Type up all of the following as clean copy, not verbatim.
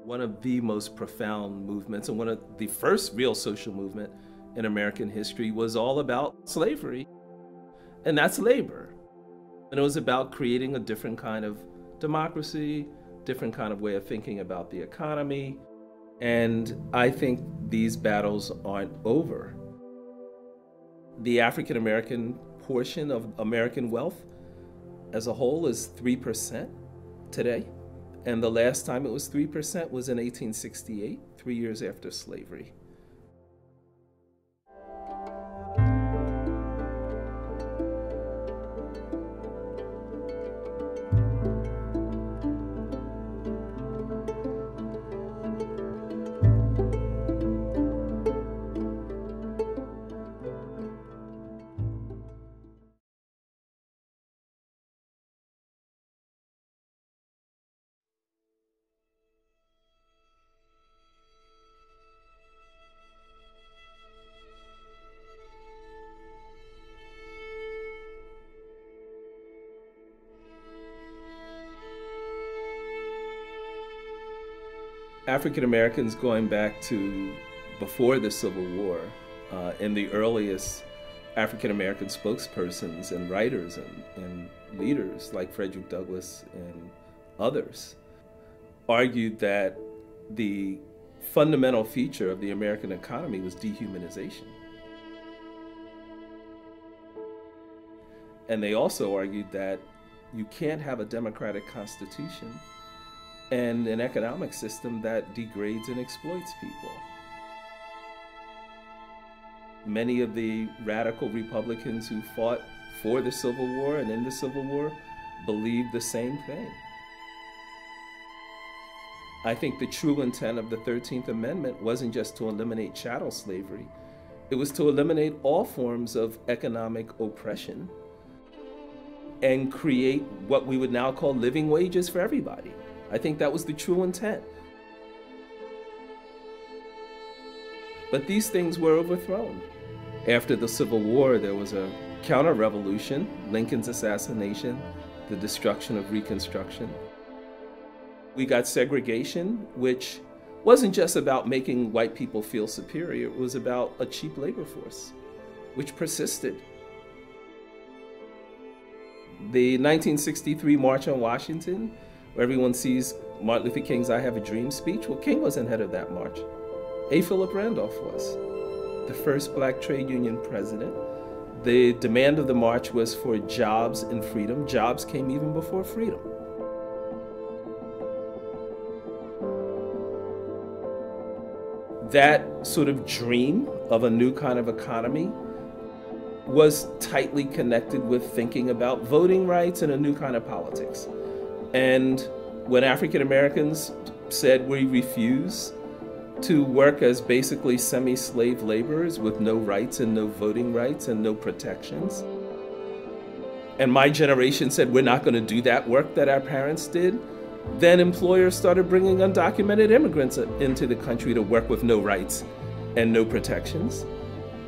One of the most profound movements and one of the first real social movement in American history was all about slavery, and that's labor. And it was about creating a different kind of democracy, different kind of way of thinking about the economy. And I think these battles aren't over. The African American portion of American wealth as a whole is 3% today. And the last time it was 3% was in 1868, 3 years after slavery. African Americans going back to before the Civil War, and the earliest African American spokespersons and writers and leaders like Frederick Douglass and others argued that the fundamental feature of the American economy was dehumanization. And they also argued that you can't have a democratic constitution and an economic system that degrades and exploits people. Many of the radical Republicans who fought for the Civil War and in the Civil War believed the same thing. I think the true intent of the 13th Amendment wasn't just to eliminate chattel slavery. It was to eliminate all forms of economic oppression and create what we would now call living wages for everybody. I think that was the true intent. But these things were overthrown. After the Civil War, there was a counter-revolution, Lincoln's assassination, the destruction of Reconstruction. We got segregation, which wasn't just about making white people feel superior, it was about a cheap labor force, which persisted. The 1963 March on Washington, where everyone sees Martin Luther King's I Have a Dream speech. Well, King wasn't head of that march. A. Philip Randolph was, the first black trade union president. The demand of the march was for jobs and freedom. Jobs came even before freedom. That sort of dream of a new kind of economy was tightly connected with thinking about voting rights and a new kind of politics. And when African Americans said we refuse to work as basically semi-slave laborers with no rights and no voting rights and no protections, and my generation said we're not going to do that work that our parents did, then employers started bringing undocumented immigrants into the country to work with no rights and no protections.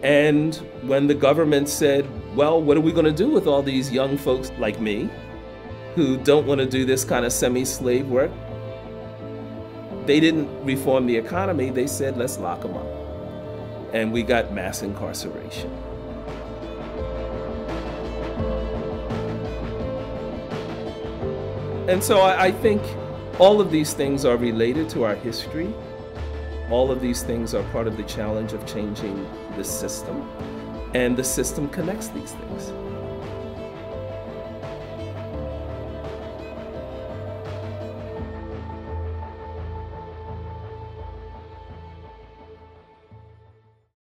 And when the government said, well, what are we going to do with all these young folks like me who don't want to do this kind of semi-slave work? They didn't reform the economy, they said, let's lock them up. And we got mass incarceration. And so I think all of these things are related to our history. All of these things are part of the challenge of changing the system. And the system connects these things.